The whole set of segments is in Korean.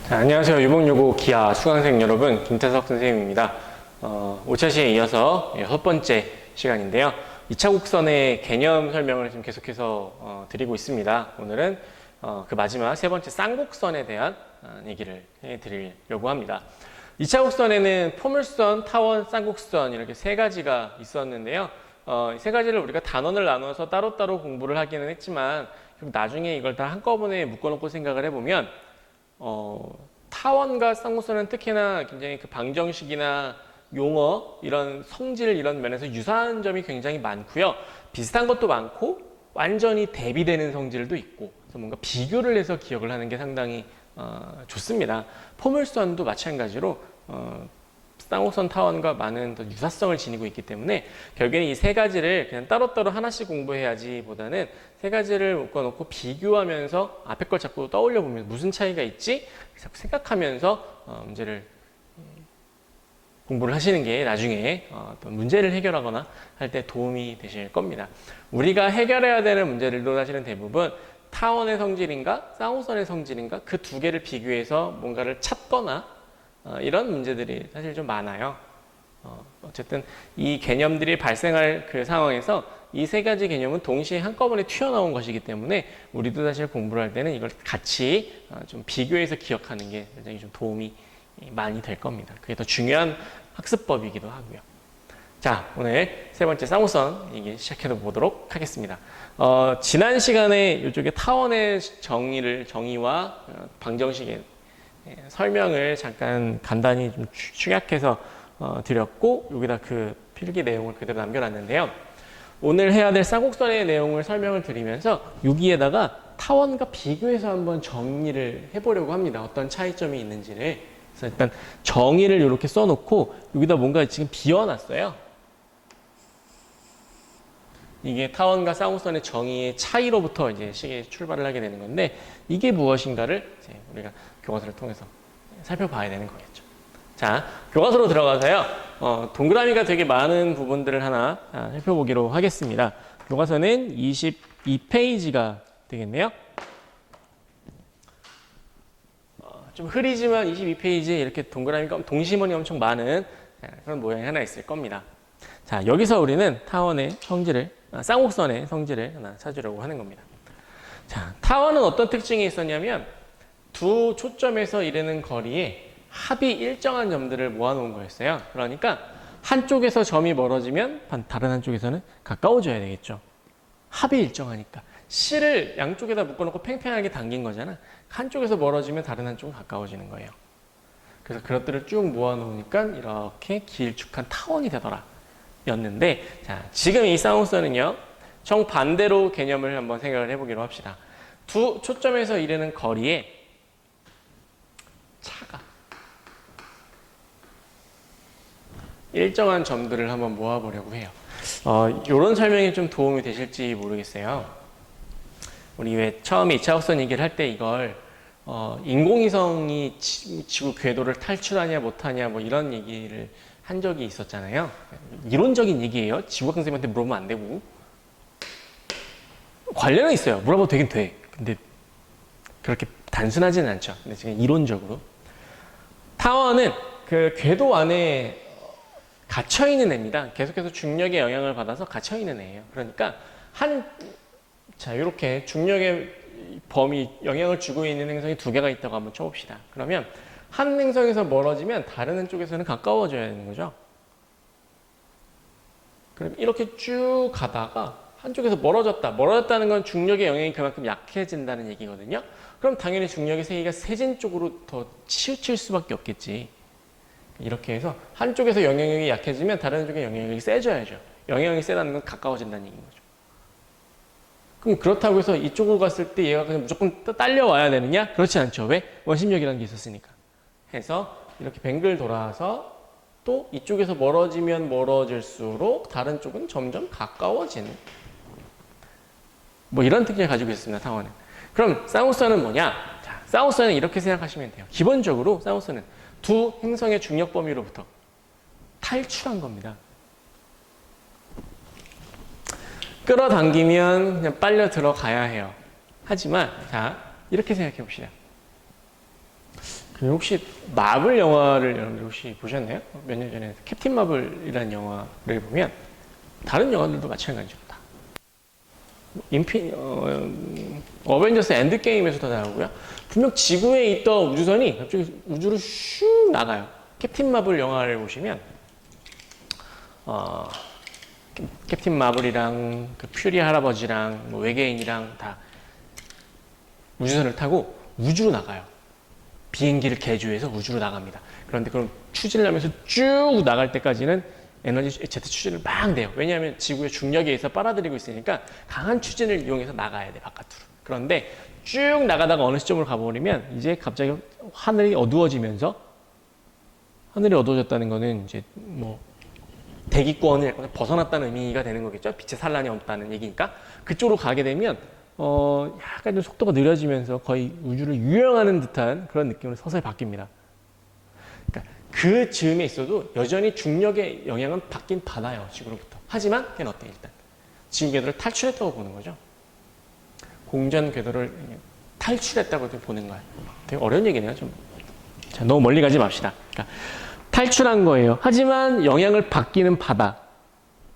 자, 안녕하세요. 유복유고 기아 수강생 여러분, 김태석 선생님입니다. 5차 시에 이어서 6번째 시간인데요. 2차 곡선의 개념 설명을 지금 계속해서 드리고 있습니다. 오늘은 그 마지막 세 번째 쌍곡선에 대한 얘기를 해드리려고 합니다. 2차 곡선에는 포물선, 타원, 쌍곡선 이렇게 세 가지가 있었는데요. 이 세 가지를 우리가 단원을 나눠서 따로따로 공부를 하기는 했지만 나중에 이걸 다 한꺼번에 묶어놓고 생각을 해보면 타원과 쌍곡선은 특히나 굉장히 그 방정식이나 용어, 이런 성질 이런 면에서 유사한 점이 굉장히 많고요. 비슷한 것도 많고 완전히 대비되는 성질도 있고, 그래서 뭔가 비교를 해서 기억을 하는 게 상당히 좋습니다. 포물선도 마찬가지로 쌍곡선 타원과 많은 더 유사성을 지니고 있기 때문에 결국에는 이 세 가지를 그냥 따로따로 하나씩 공부해야지 보다는 세 가지를 묶어놓고 비교하면서 앞에 걸 자꾸 떠올려 보면 무슨 차이가 있지? 자꾸 생각하면서 문제를 공부를 하시는 게 나중에 어떤 문제를 해결하거나 할 때 도움이 되실 겁니다. 우리가 해결해야 되는 문제들도 사실은 대부분 타원의 성질인가 쌍곡선의 성질인가 그 두 개를 비교해서 뭔가를 찾거나 이런 문제들이 사실 좀 많아요. 어쨌든 이 개념들이 발생할 그 상황에서 이 세 가지 개념은 동시에 한꺼번에 튀어나온 것이기 때문에 우리도 사실 공부를 할 때는 이걸 같이 좀 비교해서 기억하는 게 굉장히 좀 도움이 많이 될 겁니다. 그게 더 중요한 학습법이기도 하고요. 자, 오늘 세 번째 쌍곡선 얘기 시작해 보도록 하겠습니다. 지난 시간에 이쪽에 타원의 정의와 방정식의 설명을 잠깐 간단히 좀 축약해서 드렸고, 여기다 그 필기 내용을 그대로 남겨놨는데요. 오늘 해야 될 쌍곡선의 내용을 설명을 드리면서 여기에다가 타원과 비교해서 한번 정리를 해보려고 합니다. 어떤 차이점이 있는지를. 그래서 일단 정의를 이렇게 써놓고 여기다 뭔가 지금 비워놨어요. 이게 타원과 쌍곡선의 정의의 차이로부터 이제 시기에 출발을 하게 되는 건데, 이게 무엇인가를 이제 우리가 교과서를 통해서 살펴봐야 되는 거겠죠. 자, 교과서로 들어가서요. 동그라미가 되게 많은 부분들을 하나 살펴보기로 하겠습니다. 교과서는 22페이지가 되겠네요. 좀 흐리지만 22페이지에 이렇게 동그라미가 동시머리 엄청 많은 그런 모양이 하나 있을 겁니다. 자, 여기서 우리는 타원의 성질을, 쌍곡선의 성질을 하나 찾으려고 하는 겁니다. 자, 타원은 어떤 특징이 있었냐면 두 초점에서 이르는 거리에 합이 일정한 점들을 모아놓은 거였어요. 그러니까 한쪽에서 점이 멀어지면 다른 한쪽에서는 가까워져야 되겠죠. 합이 일정하니까. 실을 양쪽에다 묶어놓고 팽팽하게 당긴 거잖아. 한쪽에서 멀어지면 다른 한쪽은 가까워지는 거예요. 그래서 그것들을 쭉 모아놓으니까 이렇게 길쭉한 타원이 되더라 였는데, 자, 지금 이 쌍곡선은요, 정반대로 개념을 한번 생각을 해보기로 합시다. 두 초점에서 이르는 거리에 차가 일정한 점들을 한번 모아보려고 해요. 이런 설명이 좀 도움이 되실지 모르겠어요. 우리 왜 처음에 2차 곡선 얘기를 할 때 이걸 인공위성이 지구 궤도를 탈출하냐 못하냐 뭐 이런 얘기를 한 적이 있었잖아요. 이론적인 얘기예요. 지구학 선생님한테 물어보면 안 되고. 관련은 있어요. 물어봐도 되긴 돼. 근데 그렇게 단순하지는 않죠. 근데 지금 이론적으로. 타원은 그 궤도 안에 갇혀있는 애입니다. 계속해서 중력의 영향을 받아서 갇혀있는 애예요. 그러니까 자, 이렇게 중력의 범위, 영향을 주고 있는 행성이 두 개가 있다고 한번 쳐봅시다. 그러면 한 행성에서 멀어지면 다른 한쪽에서는 가까워져야 되는 거죠. 그럼 이렇게 쭉 가다가 한쪽에서 멀어졌다는 건 중력의 영향이 그만큼 약해진다는 얘기거든요. 그럼 당연히 중력의 세기가 세진 쪽으로 더 치우칠 수밖에 없겠지. 이렇게 해서 한쪽에서 영향력이 약해지면 다른 한쪽의 영향력이 세져야죠. 영향력이 세다는 건 가까워진다는 얘기인 거죠. 그럼 그렇다고 해서 이쪽으로 갔을 때 얘가 그냥 무조건 딸려와야 되느냐? 그렇지 않죠. 왜? 원심력이라는 게 있었으니까. 해서 이렇게 뱅글 돌아서 또 이쪽에서 멀어지면 멀어질수록 다른 쪽은 점점 가까워지는 뭐 이런 특징을 가지고 있습니다. 타원은. 그럼 쌍곡선은 뭐냐? 자, 쌍곡선은 이렇게 생각하시면 돼요. 기본적으로 쌍곡선은 두 행성의 중력 범위로부터 탈출한 겁니다. 끌어당기면 그냥 빨려 들어가야 해요. 하지만 자, 이렇게 생각해 봅시다. 그 혹시 마블 영화를 여러분들 혹시 보셨나요? 몇 년 전에 캡틴 마블이라는 영화를 보면 다른 영화들도 마찬가지로 다 어벤져스 엔드게임에서도 나오고요. 분명 지구에 있던 우주선이 갑자기 우주로 슉 나가요. 캡틴 마블 영화를 보시면 캡틴 마블이랑 그 퓨리 할아버지랑 뭐 외계인이랑 다 우주선을 타고 우주로 나가요. 비행기를 개조해서 우주로 나갑니다. 그런데 그럼 추진을 하면서 쭉 나갈 때까지는 에너지 제트 추진을 막 내요. 왜냐하면 지구의 중력에 의해서 빨아들이고 있으니까 강한 추진을 이용해서 나가야 돼, 바깥으로. 그런데 쭉 나가다가 어느 시점으로 가버리면 이제 갑자기 하늘이 어두워지면서, 하늘이 어두워졌다는 거는 이제 뭐 대기권을 벗어났다는 의미가 되는 거겠죠. 빛의 산란이 없다는 얘기니까. 그쪽으로 가게 되면 약간 좀 속도가 느려지면서 거의 우주를 유영하는 듯한 그런 느낌으로 서서히 바뀝니다. 그러니까 그 즈음에 있어도 여전히 중력의 영향은 받긴 받아요, 지구로부터. 하지만 걔는 어때? 일단 지구 궤도를 탈출했다고 보는 거죠. 공전 궤도를 탈출했다고 보는 거야. 되게 어려운 얘기네요, 좀. 자, 너무 멀리 가지 맙시다. 그러니까 탈출한 거예요. 하지만 영향을 받기는 받아.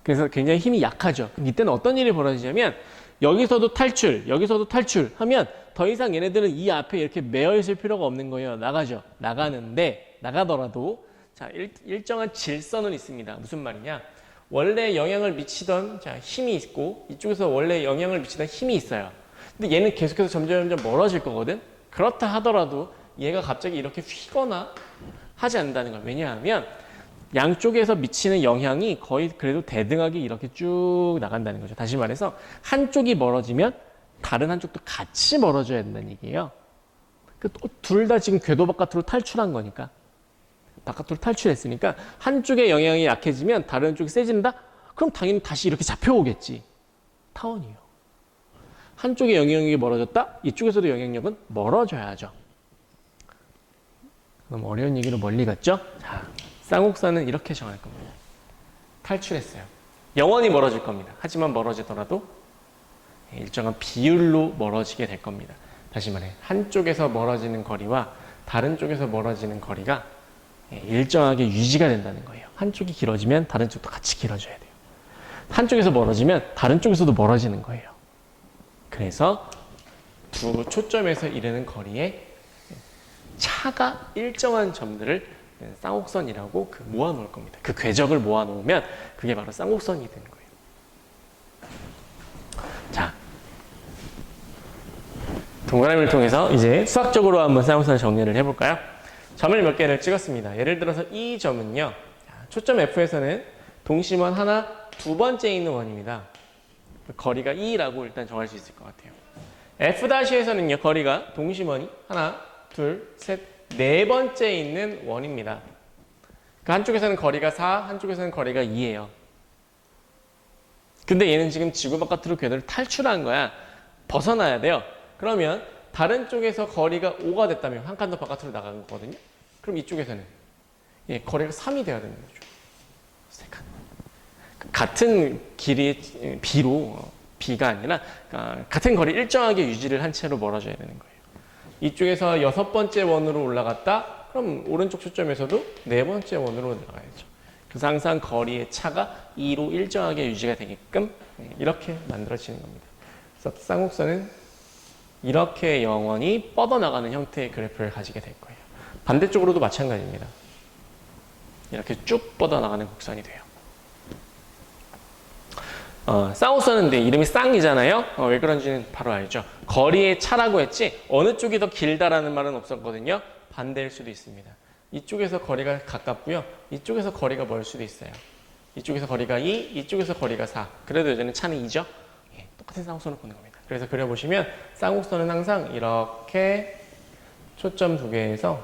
그래서 굉장히 힘이 약하죠. 그럼 이때는 어떤 일이 벌어지냐면 여기서도 탈출, 여기서도 탈출하면 더 이상 얘네들은 이 앞에 이렇게 매여 있을 필요가 없는 거예요. 나가죠. 나가는데 나가더라도 자, 일정한 질서는 있습니다. 무슨 말이냐? 원래 영향을 미치던 힘이 있고 이쪽에서 원래 영향을 미치던 힘이 있어요. 근데 얘는 계속해서 점점 멀어질 거거든. 그렇다 하더라도 얘가 갑자기 이렇게 휘거나 하지 않는다는 거예요. 왜냐하면 양쪽에서 미치는 영향이 거의 그래도 대등하게 이렇게 쭉 나간다는 거죠. 다시 말해서 한쪽이 멀어지면 다른 한쪽도 같이 멀어져야 된다는 얘기예요. 둘 다 지금 궤도 바깥으로 탈출한 거니까. 바깥으로 탈출했으니까 한쪽의 영향이 약해지면 다른 쪽이 세진다? 그럼 당연히 다시 이렇게 잡혀오겠지. 타원이에요. 한쪽의 영향력이 멀어졌다? 이쪽에서도 영향력은 멀어져야죠. 너무 어려운 얘기로 멀리 갔죠? 자, 쌍곡선은 이렇게 정할 겁니다. 탈출했어요. 영원히 멀어질 겁니다. 하지만 멀어지더라도 일정한 비율로 멀어지게 될 겁니다. 다시 말해, 한쪽에서 멀어지는 거리와 다른 쪽에서 멀어지는 거리가 일정하게 유지가 된다는 거예요. 한쪽이 길어지면 다른 쪽도 같이 길어져야 돼요. 한쪽에서 멀어지면 다른 쪽에서도 멀어지는 거예요. 그래서 두 초점에서 이르는 거리에 차가 일정한 점들을 쌍곡선이라고 모아놓을 겁니다. 그 궤적을 모아놓으면 그게 바로 쌍곡선이 되는 거예요. 자, 동그라미를 통해서 이제 수학적으로 한번 쌍곡선을 정리를 해볼까요? 점을 몇 개를 찍었습니다. 예를 들어서 이 점은요, 초점 F에서는 동심원 하나, 두 번째에 있는 원입니다. 거리가 2라고 일단 정할 수 있을 것 같아요. F'에서는요, 거리가 동심원이 하나, 둘, 셋, 네 번째에 있는 원입니다. 그 한쪽에서는 거리가 4, 한쪽에서는 거리가 2예요. 근데 얘는 지금 지구 바깥으로 궤도를 탈출한 거야. 벗어나야 돼요. 그러면 다른 쪽에서 거리가 5가 됐다면 한 칸 더 바깥으로 나간 거거든요. 그럼 이쪽에서는 거리가 3이 돼야 되는 거죠. 3칸. 같은 길이의 B로, B가 아니라 같은 거리 일정하게 유지를 한 채로 멀어져야 되는 거예요. 이쪽에서 6번째 원으로 올라갔다? 그럼 오른쪽 초점에서도 4번째 원으로 올라가야죠. 그래서 항상 거리의 차가 2로 일정하게 유지가 되게끔 이렇게 만들어지는 겁니다. 그래서 쌍곡선은 이렇게 영원히 뻗어나가는 형태의 그래프를 가지게 될 거예요. 반대쪽으로도 마찬가지입니다. 이렇게 쭉 뻗어나가는 곡선이 돼요. 쌍곡선은 근데 이름이 쌍이잖아요. 왜 그런지는 바로 알죠. 거리의 차라고 했지 어느 쪽이 더 길다라는 말은 없었거든요. 반대일 수도 있습니다. 이쪽에서 거리가 가깝고요. 이쪽에서 거리가 멀 수도 있어요. 이쪽에서 거리가 2, 이쪽에서 거리가 4. 그래도 여전히 차는 2죠. 똑같은 쌍곡선을 보는 겁니다. 그래서 그려보시면 쌍곡선은 항상 이렇게 초점 두 개에서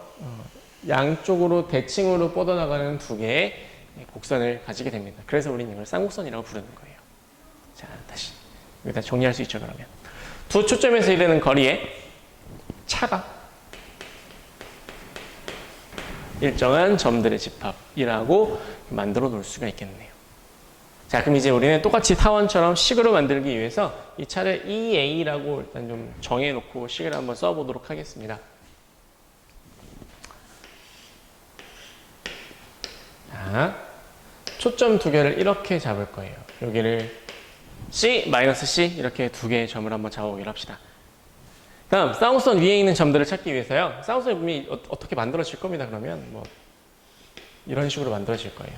양쪽으로 대칭으로 뻗어나가는 두 개의 곡선을 가지게 됩니다. 그래서 우리는 이걸 쌍곡선이라고 부르는 거예요. 자, 다시 여기다 정리할 수 있죠. 그러면 두 초점에서 이르는 거리에 차가 일정한 점들의 집합이라고 만들어 놓을 수가 있겠네요. 자, 그럼 이제 우리는 똑같이 타원처럼 식으로 만들기 위해서 이 차를 EA라고 일단 좀 정해놓고 식을 한번 써보도록 하겠습니다. 초점 두 개를 이렇게 잡을 거예요. 여기를 C, C 이렇게 두 개의 점을 한번 잡아보기로 합시다. 다음 쌍우선 위에 있는 점들을 찾기 위해서요. 쌍우선이 어떻게 만들어질 겁니다. 그러면 뭐 이런 식으로 만들어질 거예요.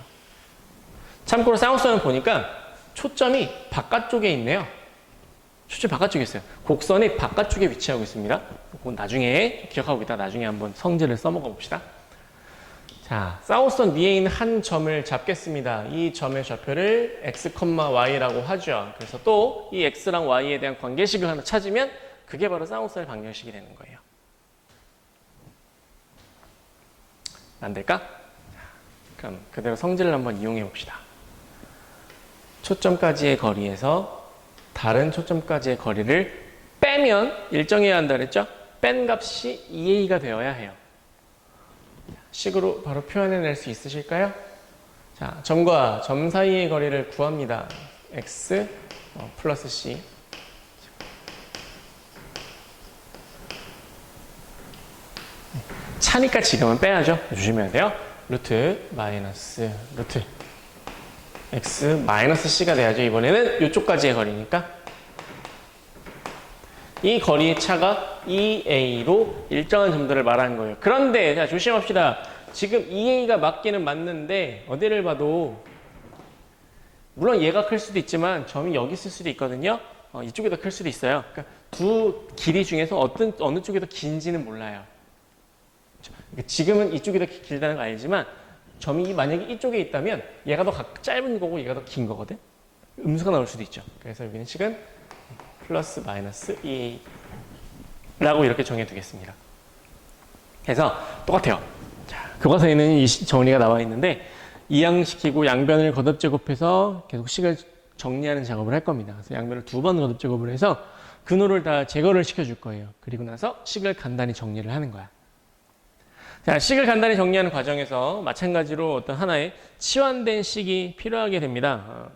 참고로 쌍우선을 보니까 초점이 바깥쪽에 있네요. 초점이 바깥쪽에 있어요. 곡선이 바깥쪽에 위치하고 있습니다. 그건 나중에 기억하고 있다. 나중에 한번 성질을 써먹어 봅시다. 자, 쌍우선 위에 있는 한 점을 잡겠습니다. 이 점의 좌표를 x, y라고 하죠. 그래서 또 이 x랑 y에 대한 관계식을 하나 찾으면 그게 바로 쌍우선의 방정식이 되는 거예요. 안 될까? 그럼 그대로 성질을 한번 이용해 봅시다. 초점까지의 거리에서 다른 초점까지의 거리를 빼면 일정해야 한다 그랬죠? 뺀 값이 2a가 되어야 해요. 식으로 바로 표현해낼 수 있으실까요? 자, 점과 점 사이의 거리를 구합니다. x 플러스 c. 차니까 지금은 빼야죠. 조심해야 돼요. 루트 마이너스 루트 x 마이너스 c가 돼야죠. 이번에는 이쪽까지의 거리니까. 이 거리의 차가 2a로 일정한 점들을 말하는 거예요. 그런데 자 조심합시다. 지금 2a가 맞기는 맞는데 어디를 봐도 물론 얘가 클 수도 있지만 점이 여기 있을 수도 있거든요. 이쪽이 더 클 수도 있어요. 그러니까 두 길이 중에서 어느 쪽이 더 긴지는 몰라요. 지금은 이쪽이 더 길다는 거 알지만 점이 만약에 이쪽에 있다면 얘가 더 짧은 거고 얘가 더 긴 거거든. 음수가 나올 수도 있죠. 그래서 여기는 식은 플러스 마이너스 2a라고 이렇게 정해 두겠습니다. 그래서 똑같아요. 자, 교과서에는 이 정리가 나와 있는데 이항시키고 양변을 거듭 제곱해서 계속 식을 정리하는 작업을 할 겁니다. 그래서 양변을 두 번 거듭 제곱을 해서 근호를 다 제거를 시켜줄 거예요. 그리고 나서 식을 간단히 정리를 하는 거야. 자, 식을 간단히 정리하는 과정에서 마찬가지로 어떤 하나의 치환된 식이 필요하게 됩니다.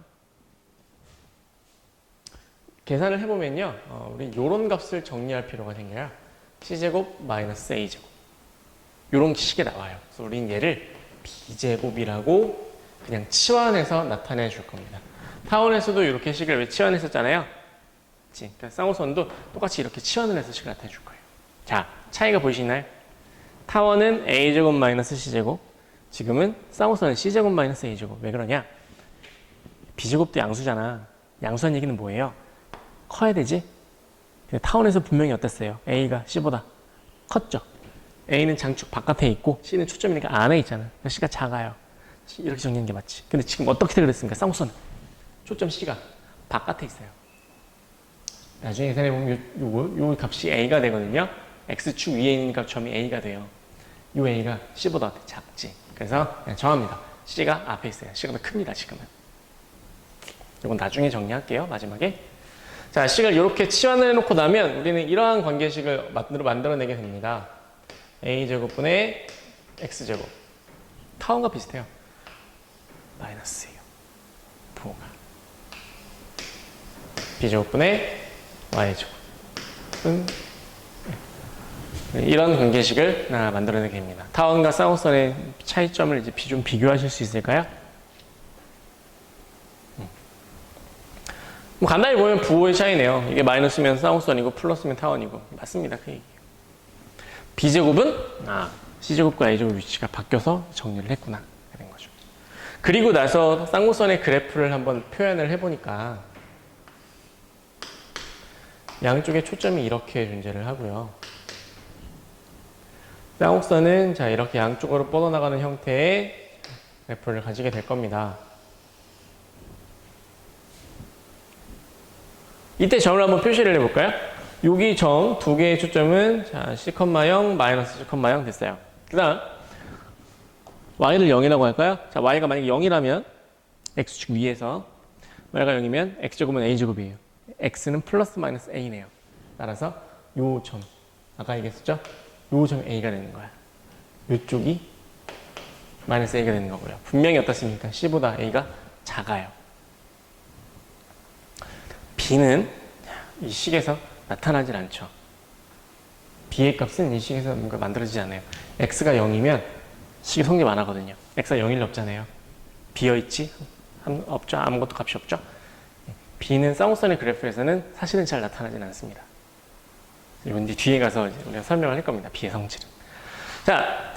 계산을 해보면요. 우리 요런 값을 정리할 필요가 생겨요. c제곱 마이너스 a제곱. 요런 식이 나와요. 그래서 우린 얘를 b제곱이라고 그냥 치환해서 나타내 줄 겁니다. 타원에서도 이렇게 식을 왜 치환했었잖아요. 그러니까 쌍우선도 똑같이 이렇게 치환을 해서 식을 나타내 줄 거예요. 자, 차이가 보이시나요? 타원은 a제곱 마이너스 c제곱. 지금은 쌍우선은 c제곱 마이너스 a제곱. 왜 그러냐? b제곱도 양수잖아. 양수한 얘기는 뭐예요? 커야 되지? 근데 타원에서 분명히 어땠어요? a가 c보다 컸죠? a는 장축 바깥에 있고 c는 초점이니까 안에 있잖아. 그러니까 c가 작아요. 이렇게 정리하는 게 맞지. 근데 지금 어떻게 그랬습니까? 쌍우선 초점 c가 바깥에 있어요. 나중에 계산해보면 요 값이 a가 되거든요. x축 위에 있는 값 점이 a가 돼요. 요 a가 c보다 작지. 그래서 그냥 정합니다. c가 앞에 있어요. c가 더 큽니다. 지금은. 이건 나중에 정리할게요. 마지막에. 자, 식을 이렇게 치환을 해놓고 나면 우리는 이러한 관계식을 만들어내게 됩니다. a제곱분의 x제곱. 타원과 비슷해요. 마이너스예요. 부호가. b제곱분의 y제곱. 이런 관계식을 만들어내게 됩니다. 타원과 쌍우선의 차이점을 이제 좀 비교하실 수 있을까요? 뭐 간단히 보면 부호의 차이네요. 이게 마이너스면 쌍우선이고 플러스면 타원이고. 맞습니다. 그 얘기예요. b제곱은 c제곱과 a제곱 위치가 바뀌어서 정리를 했구나. 그런 거죠. 그리고 나서 쌍우선의 그래프를 한번 표현을 해보니까 양쪽에 초점이 이렇게 존재를 하고요. 쌍우선은 자 이렇게 양쪽으로 뻗어나가는 형태의 그래프를 가지게 될 겁니다. 이때 점을 한번 표시를 해볼까요? 여기 점 두 개의 초점은 자 C,0 마이너스 C,0 됐어요. 그 다음 y를 0이라고 할까요? 자 y가 만약에 0이라면 x축 위에서 y가 0이면 x제곱은 a제곱이에요. x는 플러스 마이너스 a네요. 따라서 요 점 아까 얘기했었죠? 요 점이 a가 되는 거야. 요쪽이 마이너스 a가 되는 거고요. 분명히 어떻습니까? c보다 a가 작아요. b는 이 식에서 나타나질 않죠. b의 값은 이 식에서 뭔가 만들어지지 않아요. x가 0이면 식이 성립 안 하거든요. x가 0일 없잖아요. 비어있지? 없죠? 아무것도 값이 없죠? B는 쌍곡선의 그래프에서는 사실은 잘 나타나진 않습니다. 이건 이제 뒤에 가서 우리가 설명을 할 겁니다. B의 성질은. 자,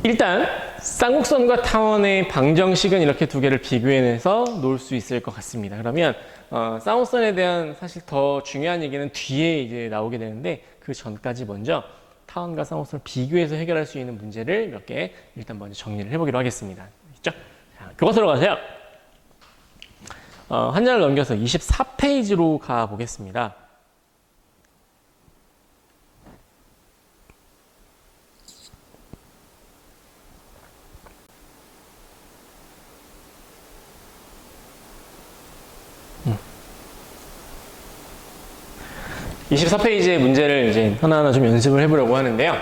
일단 쌍곡선과 타원의 방정식은 이렇게 두 개를 비교해내서 놓을 수 있을 것 같습니다. 그러면 쌍곡선에 대한 사실 더 중요한 얘기는 뒤에 이제 나오게 되는데 그 전까지 먼저 타원과 쌍곡선을 비교해서 해결할 수 있는 문제를 몇 개 일단 먼저 정리를 해보기로 하겠습니다. 있죠? 자, 교과서로 가세요. 한 장을 넘겨서 24페이지로 가보겠습니다. 음. 24페이지의 문제를 이제 하나하나 좀 연습을 해보려고 하는데요.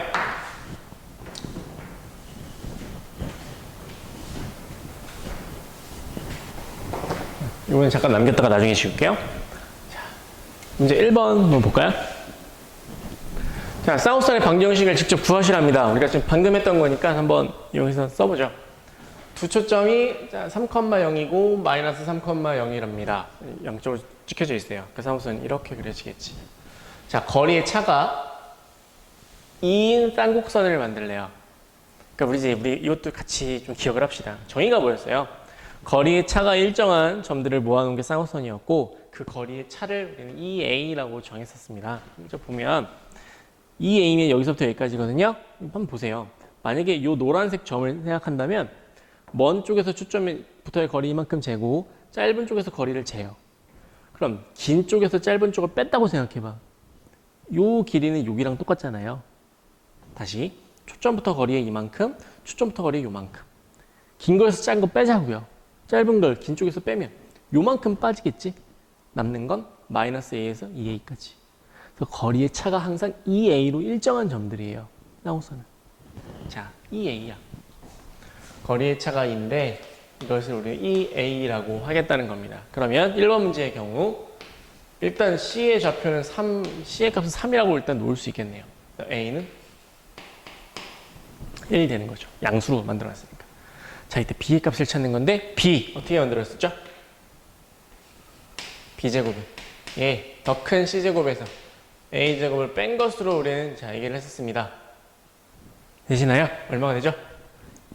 이번엔 잠깐 남겼다가 나중에 지울게요. 자, 문제 1번 한번 볼까요? 자, 쌍곡선의 방정식을 직접 구하시랍니다. 우리가 지금 방금 했던 거니까 한번 이용해서 써보죠. 두 초점이 3,0이고 마이너스 3,0이랍니다. 양쪽으로 찍혀져 있어요. 그 쌍곡선이 이렇게 그려지겠지. 자, 거리의 차가 2인 쌍곡선을 만들래요. 그러니까 우리 이것도 같이 좀 기억을 합시다. 정의가 뭐였어요? 거리의 차가 일정한 점들을 모아놓은 게 쌍곡선이었고 그 거리의 차를 우리는 EA라고 정했었습니다. 먼저 보면 EA는 여기서부터 여기까지거든요. 한번 보세요. 만약에 이 노란색 점을 생각한다면 먼 쪽에서 초점부터의 거리 이만큼 재고 짧은 쪽에서 거리를 재요. 그럼 긴 쪽에서 짧은 쪽을 뺐다고 생각해봐. 요 길이는 여기랑 똑같잖아요. 다시 초점부터 거리에 이만큼, 초점부터 거리에 요만큼. 긴 거에서 작은 거 빼자고요. 짧은 걸 긴 쪽에서 빼면 요만큼 빠지겠지? 남는 건 마이너스 A에서 2A까지. 그래서 거리의 차가 항상 2A로 일정한 점들이에요. 쌍곡선은. 자, 2A야. 거리의 차가 2인데 이것을 우리 2A라고 하겠다는 겁니다. 그러면 1번 문제의 경우 일단 C의 좌표는 C의 값은 3이라고 일단 놓을 수 있겠네요. A는 1이 되는 거죠. 양수로 만들어놨으니까. 자, 이때 B의 값을 찾는 건데 B 어떻게 만들었었죠? B제곱은 더 큰 C제곱에서 A제곱을 뺀 것으로 우리는 자 얘기를 했었습니다. 되시나요? 얼마가 되죠?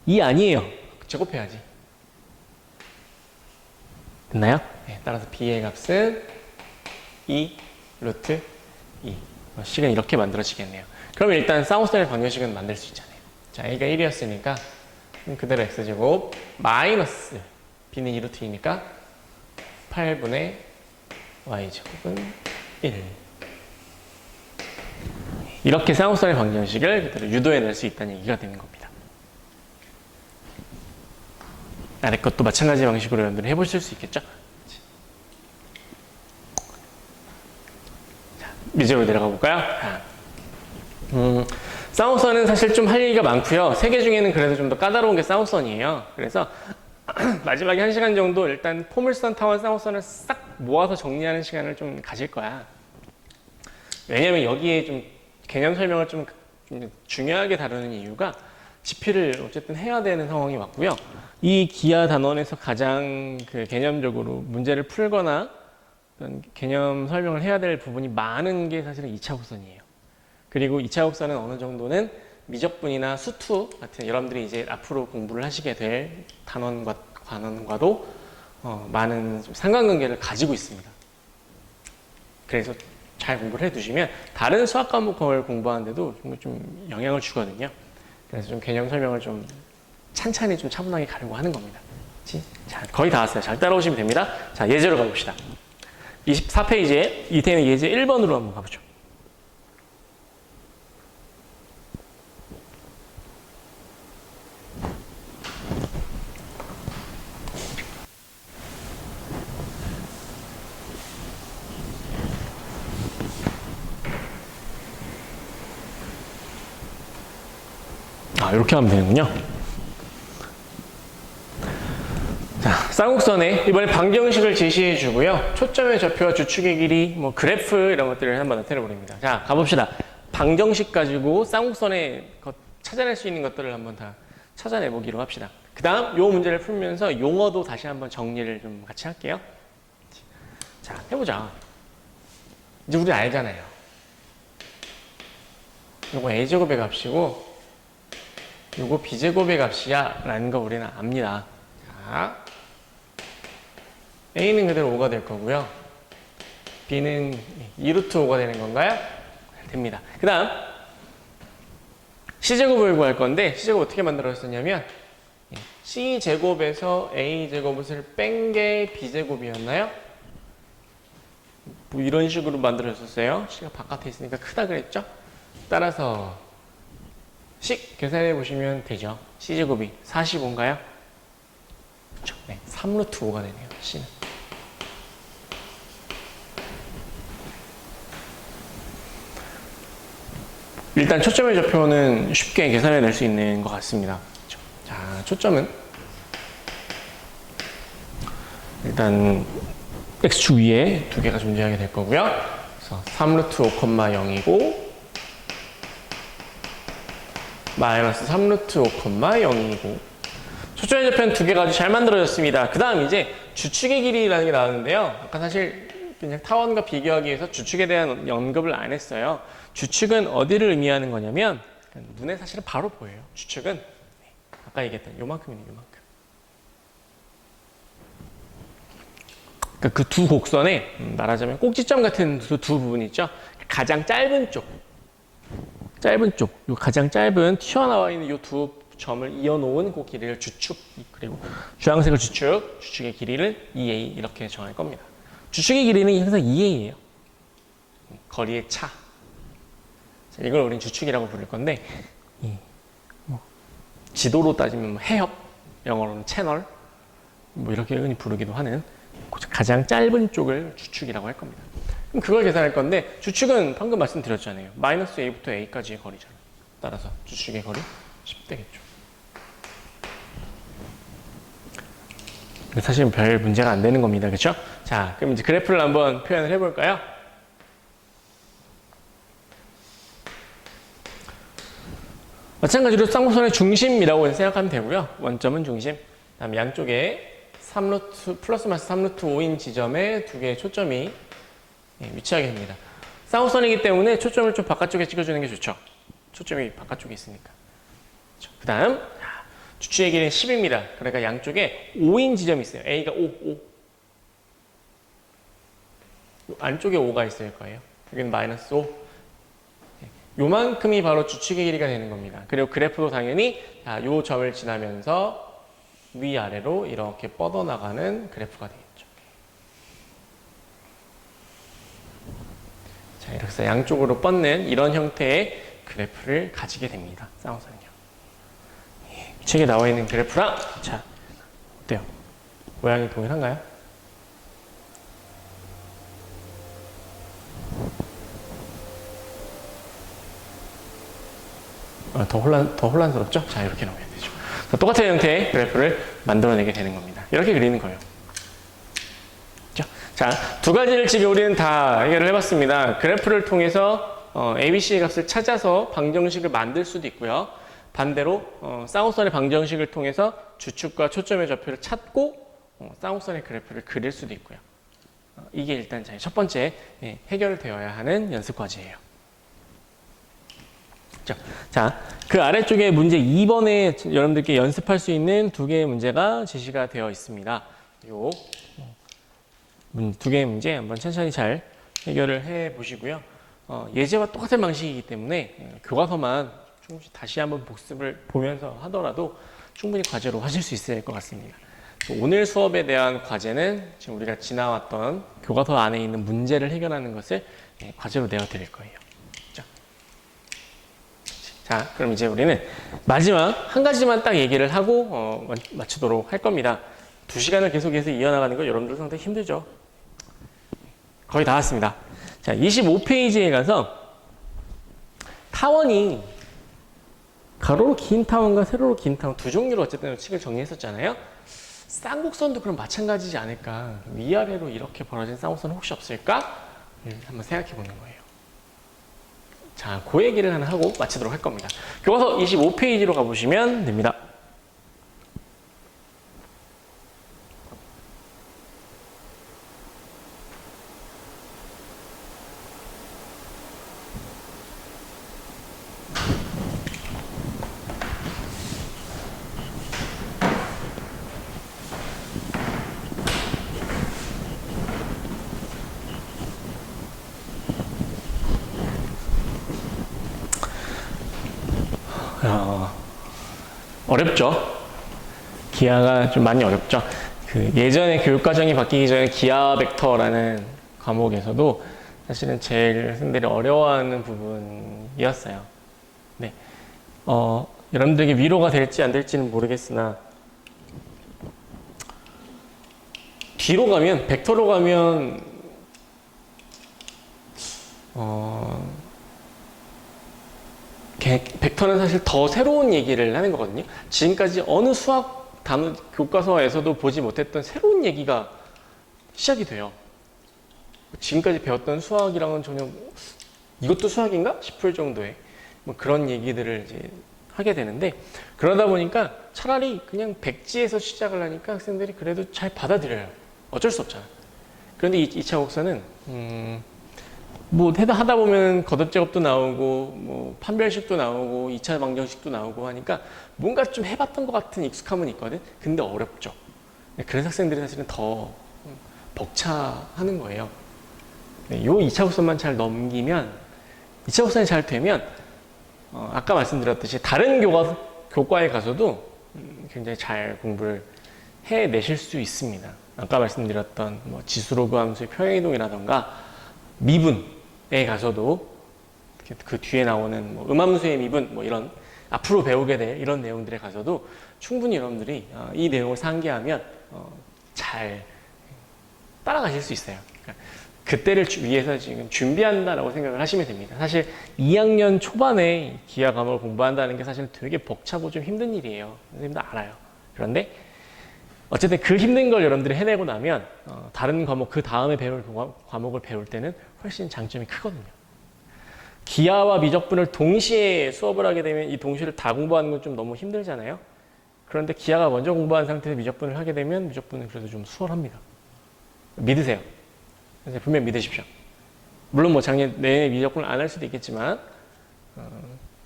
2 아니에요. 제곱해야지. 됐나요? 네, 따라서 B의 값은 2 루트 2. 식은 이렇게 만들어지겠네요. 그러면 일단 쌍곡선의 방정식은 만들 수 있잖아요. 자, A가 1이었으니까 그대로 X제곱 마이너스 B는 2 루트 2니까 8분의 Y제곱은 1. 이렇게 쌍곡선의 방정식을 그대로 유도해낼 수 있다는 얘기가 되는 겁니다. 아래 것도 마찬가지 방식으로 여러분들이 해보실 수 있겠죠? 자, 미제로 내려가 볼까요? 쌍곡선은 사실 좀 할 얘기가 많고요. 세 개 중에는 그래도 좀 더 까다로운 게 쌍곡선이에요. 그래서 마지막에 1시간 정도 일단 포물선, 타원, 쌍곡선을 싹 모아서 정리하는 시간을 좀 가질 거야. 왜냐면 여기에 좀 개념 설명을 좀 중요하게 다루는 이유가 집필을 어쨌든 해야 되는 상황이 왔고요. 이 기하 단원에서 가장 그 개념적으로 문제를 풀거나 어떤 개념 설명을 해야 될 부분이 많은 게 사실은 2차 곡선이에요. 그리고 2차 곡선은 어느 정도는 미적분이나 수투 같은 여러분들이 이제 앞으로 공부를 하시게 될 단원과 관원과도 많은 상관관계를 가지고 있습니다. 그래서 잘 공부를 해두시면 다른 수학 과목을 공부하는데도 좀 영향을 주거든요. 그래서 좀 개념 설명을 좀 찬찬히 좀 차분하게 가려고 하는 겁니다. 그치? 자, 거의 다 왔어요. 잘 따라오시면 됩니다. 자, 예제로 가봅시다. 24페이지에 이태는 예제 1번으로 한번 가보죠. 이렇게 하면 되는군요. 자, 쌍곡선에 이번에 방정식을 제시해 주고요. 초점의 좌표와 주축의 길이, 뭐 그래프 이런 것들을 한번 나타내 버립니다. 자, 가봅시다. 방정식 가지고 쌍곡선에 찾아낼 수 있는 것들을 한번 다 찾아내 보기로 합시다. 그 다음 요 문제를 풀면서 용어도 다시 한번 정리를 좀 같이 할게요. 자, 해보자. 이제 우리 알잖아요. 요거 a제곱의 값이고 요거 b제곱의 값이야 라는 거 우리는 압니다. 자, a는 그대로 5가 될 거고요. b는 2루트 5가 되는 건가요? 됩니다. 그 다음 c제곱을 구할 건데 c제곱 어떻게 만들어졌냐면 c제곱에서 a제곱을 뺀 게 b제곱이었나요? 뭐 이런 식으로 만들어졌어요. c가 바깥에 있으니까 크다 그랬죠? 따라서 식 계산해 보시면 되죠. c제곱이 45인가요? 그렇죠. 네, 3루트 5가 되네요. c는. 일단 초점의 좌표는 쉽게 계산해 낼 수 있는 것 같습니다. 그렇죠. 자, 초점은 일단 x축 위에 두 개가 존재하게 될 거고요. 그래서 3루트 5,0이고 마이너스 3루트 5,0이고 초점의 좌표는 두 개가 아주 잘 만들어졌습니다. 그 다음 이제 주축의 길이라는 게 나왔는데요. 아까 사실 그냥 타원과 비교하기 위해서 주축에 대한 언급을 안 했어요. 주축은 어디를 의미하는 거냐면 눈에 사실은 바로 보여요. 주축은 아까 얘기했던 요만큼이네, 요만큼. 그러니까 그 두 곡선에 말하자면 꼭지점 같은 두 부분이 있죠. 가장 짧은 쪽, 요 가장 짧은 튀어나와 있는 요 두 점을 이어놓은 그 길이를 주축, 그리고 주황색을 주축의 길이를 2a 이렇게 정할 겁니다. 주축의 길이는 항상 2a예요. 거리의 차. 자, 이걸 우리는 주축이라고 부를 건데 지도로 따지면 뭐 해협, 영어로는 채널, 뭐 이렇게 흔히 부르기도 하는 가장 짧은 쪽을 주축이라고 할 겁니다. 그럼 그걸 계산할 건데 주축은 방금 말씀드렸잖아요. 마이너스 a부터 a까지의 거리잖아요. 따라서 주축의 거리 10 되겠죠. 사실은 별 문제가 안 되는 겁니다. 그렇죠? 자, 그럼 이제 그래프를 한번 표현을 해볼까요? 마찬가지로 쌍곡선의 중심이라고 생각하면 되고요. 원점은 중심. 다음 양쪽에 3루트 플러스 마이너스 3루트 5인 지점에 두 개의 초점이 위치하게 됩니다. 쌍곡선이기 때문에 초점을 좀 바깥쪽에 찍어주는 게 좋죠. 초점이 바깥쪽에 있으니까. 그 다음 주축의 길이는 10입니다. 그러니까 양쪽에 5인 지점이 있어요. A가 5. 안쪽에 5가 있을 거예요. 여기는 마이너스 5. 요만큼이 바로 주축의 길이가 되는 겁니다. 그리고 그래프도 당연히 요 점을 지나면서 위아래로 이렇게 뻗어나가는 그래프가 되겠죠. 자, 이렇게 해서 양쪽으로 뻗는 이런 형태의 그래프를 가지게 됩니다. 쌍곡선은요. 책에 나와 있는 그래프랑 자, 어때요? 모양이 동일한가요? 더 혼란스럽죠? 자, 이렇게 나오면 되죠. 자, 똑같은 형태의 그래프를 만들어내게 되는 겁니다. 이렇게 그리는 거예요. 자, 두 가지를 지금 우리는 다 해결을 해봤습니다. 그래프를 통해서 ABC의 값을 찾아서 방정식을 만들 수도 있고요. 반대로 쌍곡선의 방정식을 통해서 주축과 초점의 좌표를 찾고 쌍곡선의 그래프를 그릴 수도 있고요. 이게 일단 첫 번째 해결되어야 하는 연습 과제예요. 자, 그 아래쪽에 문제 2번에 여러분들께 연습할 수 있는 두 개의 문제가 제시가 되어 있습니다. 요 두 개의 문제 한번 천천히 잘 해결을 해 보시고요. 예제와 똑같은 방식이기 때문에 교과서만 조금씩 다시 한번 복습을 보면서 하더라도 충분히 과제로 하실 수 있을 것 같습니다. 오늘 수업에 대한 과제는 지금 우리가 지나왔던 교과서 안에 있는 문제를 해결하는 것을 과제로 내어 드릴 거예요. 자, 그럼 이제 우리는 마지막 한 가지만 딱 얘기를 하고 마치도록 할 겁니다. 2시간을 계속해서 이어나가는 거 여러분들 상당히 힘들죠? 거의 다 왔습니다. 자, 25페이지에 가서 타원이 가로로 긴 타원과 세로로 긴 타원 두 종류로 어쨌든 식을 정리했었잖아요. 쌍곡선도 그럼 마찬가지지 않을까? 위아래로 이렇게 벌어진 쌍곡선은 혹시 없을까? 한번 생각해 보는 거예요. 자, 그 얘기를 하나 하고 마치도록 할 겁니다. 교과서 25페이지로 가보시면 됩니다. 어렵죠. 기하가 좀 많이 어렵죠. 그 예전에 교육과정이 바뀌기 전에 기하 벡터라는 과목에서도 사실은 제일 학생들이 어려워하는 부분이었어요. 네. 여러분들에게 위로가 될지 안 될지는 모르겠으나 뒤로 가면, 벡터로 가면 벡터는 사실 더 새로운 얘기를 하는 거거든요. 지금까지 어느 수학 단어 교과서에서도 보지 못했던 새로운 얘기가 시작이 돼요. 지금까지 배웠던 수학이랑은 전혀 이것도 수학인가 싶을 정도의 뭐 그런 얘기들을 이제 하게 되는데, 그러다 보니까 차라리 그냥 백지에서 시작을 하니까 학생들이 그래도 잘 받아들여요. 어쩔 수 없잖아. 그런데 2차 국사는 뭐 하다 보면 거듭제곱도 나오고 뭐 판별식도 나오고 2차 방정식도 나오고 하니까 뭔가 좀 해봤던 것 같은 익숙함은 있거든. 근데 어렵죠. 그래서 학생들이 사실은 더 벅차하는 거예요. 요 2차 국선만 잘 넘기면, 2차 국선이 잘 되면 아까 말씀드렸듯이 다른 교과에 가서도 굉장히 잘 공부를 해내실 수 있습니다. 아까 말씀드렸던 뭐 지수로그 함수의 평행이동이라던가 미분에 가서도 그 뒤에 나오는 뭐 음함수의 미분, 뭐 이런 앞으로 배우게 될 이런 내용들에 가서도 충분히 여러분들이 이 내용을 상기하면 잘 따라가실 수 있어요. 그러니까 그때를 위해서 지금 준비한다라고 생각을 하시면 됩니다. 사실 2학년 초반에 기하 과목을 공부한다는 게 사실 되게 벅차고 좀 힘든 일이에요. 선생님도 알아요. 그런데 어쨌든 그 힘든 걸 여러분들이 해내고 나면 다른 과목, 그 다음에 배울 과목을 배울 때는 훨씬 장점이 크거든요. 기하와 미적분을 동시에 수업을 하게 되면 이 동시를 다 공부하는 건 좀 너무 힘들잖아요. 그런데 기하가 먼저 공부한 상태에서 미적분을 하게 되면 미적분은 그래도 좀 수월합니다. 믿으세요. 분명히 믿으십시오. 물론 뭐 작년 내내 미적분을 안 할 수도 있겠지만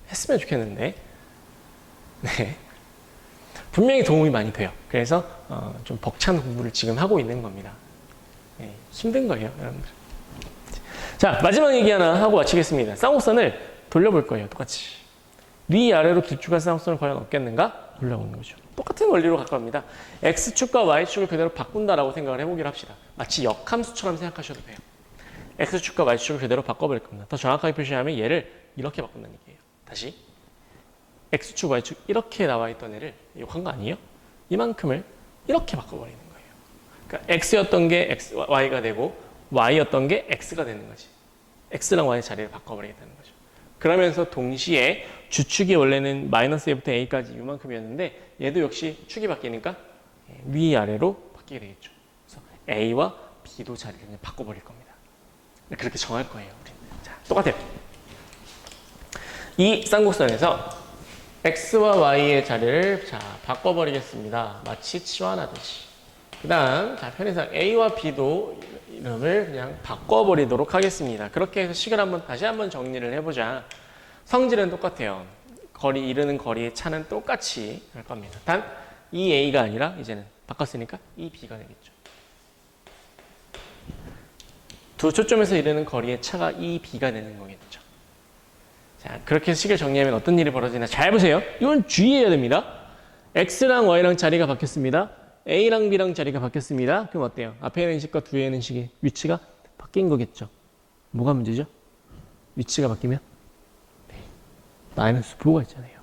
했으면 좋겠는데 네. 분명히 도움이 많이 돼요. 그래서 좀 벅찬 공부를 지금 하고 있는 겁니다. 네, 힘든 거예요, 여러분들. 자, 마지막 얘기 하나 하고 마치겠습니다. 쌍곡선을 돌려볼 거예요, 똑같이. 위아래로 길쭉한 쌍곡선을 과연 얻겠는가? 돌려보는 거죠. 똑같은 원리로 가까웁니다. X축과 Y축을 그대로 바꾼다라고 생각을 해보기로 합시다. 마치 역함수처럼 생각하셔도 돼요. X축과 Y축을 그대로 바꿔버릴 겁니다. 더 정확하게 표시하면 얘를 이렇게 바꾼다는 얘기예요. 다시 X축, Y축 이렇게 나와 있던 애를 욕한 거 아니에요? 이만큼을 이렇게 바꿔버리는 거예요. 그러니까 X였던 게 Y가 되고 Y였던 게 X가 되는 거지. X랑 Y의 자리를 바꿔버리겠다는 거죠. 그러면서 동시에 주축이 원래는 마이너스 A부터 A까지 이만큼이었는데 얘도 역시 축이 바뀌니까 위아래로 바뀌게 되겠죠. 그래서 A와 B도 자리를 그냥 바꿔버릴 겁니다. 그렇게 정할 거예요. 우리는. 자, 똑같아요. 이 쌍곡선에서 X와 Y의 자리를 바꿔버리겠습니다. 마치 치환하듯이. 그 다음 편의상 A와 B도 이름을 그냥 바꿔버리도록 하겠습니다. 그렇게 해서 식을 다시 한번 정리를 해보자. 성질은 똑같아요. 이르는 거리의 차는 똑같이 할 겁니다. 단 이 A가 아니라 이제는 바꿨으니까 이 B가 되겠죠. 두 초점에서 이르는 거리의 차가 이 B가 되는 거겠죠. 자, 그렇게 해서 식을 정리하면 어떤 일이 벌어지나 잘 보세요. 이건 주의해야 됩니다. X랑 Y랑 자리가 바뀌었습니다. A랑 B랑 자리가 바뀌었습니다. 그럼 어때요? 앞에 있는 식과 뒤에 있는 식의 위치가 바뀐 거겠죠. 뭐가 문제죠? 위치가 바뀌면 마이너스 부호가 있잖아요.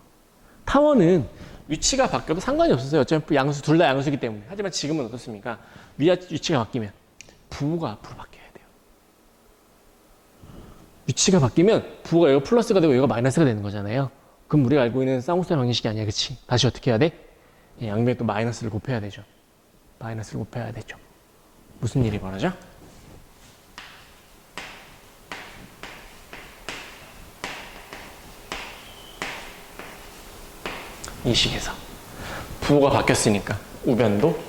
타원은 위치가 바뀌어도 상관이 없었어요. 어차피 양수, 둘 다 양수이기 때문에. 하지만 지금은 어떻습니까? 위치가 바뀌면 부호가 앞으로 바뀌어야 돼요. 위치가 바뀌면 부호가 여기가 플러스가 되고 여기가 마이너스가 되는 거잖아요. 그럼 우리가 알고 있는 쌍곡선 방정식이 아니야. 그치? 다시 어떻게 해야 돼? 양면에 또 마이너스를 곱해야 되죠. 마이너스를 곱해야 되죠. 무슨 일이 벌어져? 이 식에서 부호가 바뀌었으니까 우변도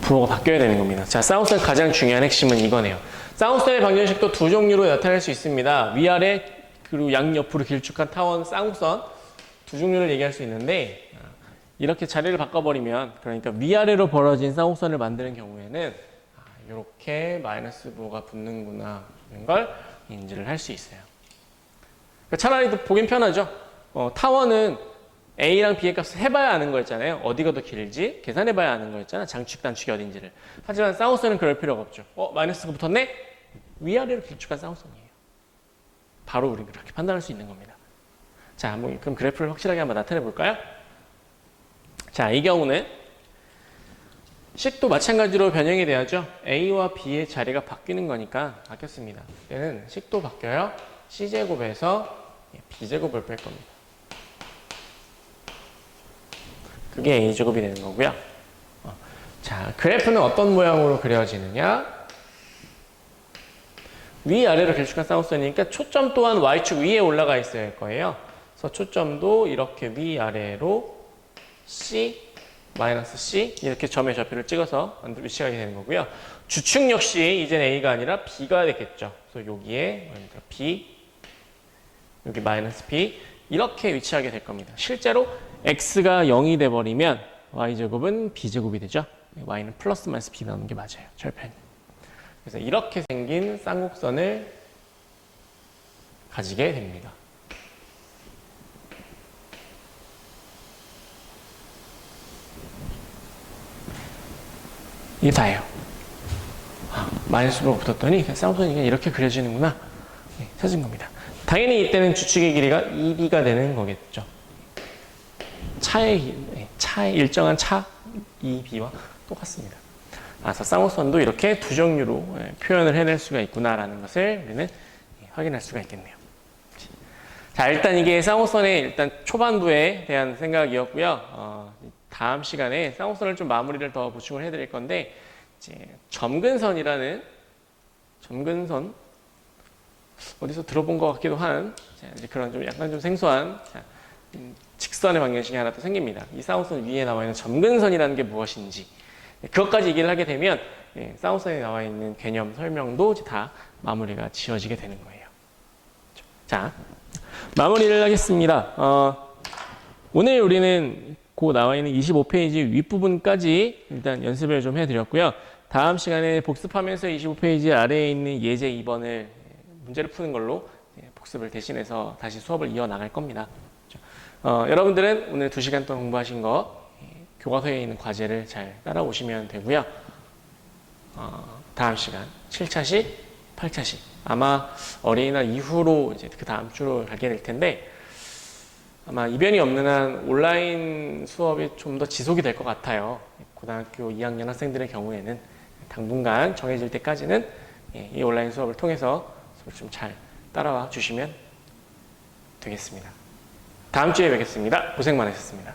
부호가 바뀌어야 되는 겁니다. 자, 쌍곡선 가장 중요한 핵심은 이거네요. 쌍곡선의 방정식도 두 종류로 나타낼 수 있습니다. 위아래 그리고 양옆으로 길쭉한 타원 쌍곡선 두 종류를 얘기할 수 있는데, 이렇게 자리를 바꿔버리면, 그러니까 위아래로 벌어진 쌍곡선을 만드는 경우에는 이렇게 마이너스 부호가 붙는구나 하는 걸 인지를 할 수 있어요. 그러니까 차라리 더 보긴 편하죠. 타원은 A랑 B의 값을 해봐야 아는 거였잖아요. 어디가 더 길지? 계산해봐야 아는 거였잖아. 장축, 단축이 어딘지를. 하지만 쌍호선은 그럴 필요가 없죠. 마이너스가 붙었네? 위아래로 길쭉한 쌍호선이에요. 바로 우리는 그렇게 판단할 수 있는 겁니다. 자, 그럼 그래프를 확실하게 한번 나타내 볼까요? 자, 이 경우는 식도 마찬가지로 변형이 돼야죠. A와 B의 자리가 바뀌는 거니까 바뀌었습니다. 얘는 식도 바뀌어요. C제곱에서 B제곱을 뺄 겁니다. 그게 A제곱이 되는 거고요. 자, 그래프는 어떤 모양으로 그려지느냐? 위아래로 길쭉한 쌍호선이니까 초점 또한 Y축 위에 올라가 있어야 할 거예요. 그래서 초점도 이렇게 위아래로 C, 마이너스 C 이렇게 점의 좌표를 찍어서 위치가 되는 거고요. 주축 역시 이젠 A가 아니라 B가 되겠죠. 그래서 여기에 B, 여기 마이너스 B 이렇게 위치하게 될 겁니다. 실제로 X가 0이 돼버리면 Y제곱은 B제곱이 되죠. Y는 플러스 마이너스 B 나오는 게 맞아요. 절편. 그래서 이렇게 생긴 쌍곡선을 가지게 됩니다. 이게 다예요. 마이너스로 붙었더니 쌍곡선이 이렇게 그려지는구나. 네, 찾은 겁니다. 당연히 이때는 주축의 길이가 2B가 되는 거겠죠. 차의 일정한 차 2B와 똑같습니다. 그래서 쌍호선도 이렇게 두 종류로 표현을 해낼 수가 있구나라는 것을 우리는 확인할 수가 있겠네요. 자, 일단 이게 쌍호선의 일단 초반부에 대한 생각이었고요. 다음 시간에 쌍호선을 좀 마무리를 더 보충을 해드릴 건데, 이제 점근선이라는 점근선 어디서 들어본 것 같기도 한 이제 그런 좀 약간 좀 생소한 직선의 방정식이 하나 또 생깁니다. 이 쌍호선 위에 나와 있는 점근선이라는 게 무엇인지 그것까지 얘기를 하게 되면 쌍호선에 나와 있는 개념 설명도 이제 다 마무리가 지어지게 되는 거예요. 자, 마무리를 하겠습니다. 오늘 우리는 그 나와 있는 25페이지 윗부분까지 일단 연습을 좀 해드렸고요. 다음 시간에 복습하면서 25페이지 아래에 있는 예제 2번을 문제를 푸는 걸로 복습을 대신해서 다시 수업을 이어나갈 겁니다. 여러분들은 오늘 2시간 동안 공부하신 거 교과서에 있는 과제를 잘 따라오시면 되고요. 다음 시간 7차식, 8차식 아마 어린이날 이후로 이제 그 다음 주로 가게 될 텐데 아마 이변이 없는 한 온라인 수업이 좀 더 지속이 될 것 같아요. 고등학교 2학년 학생들의 경우에는 당분간 정해질 때까지는 이 온라인 수업을 통해서 좀 잘 따라와 주시면 되겠습니다. 다음 주에 뵙겠습니다. 고생 많으셨습니다.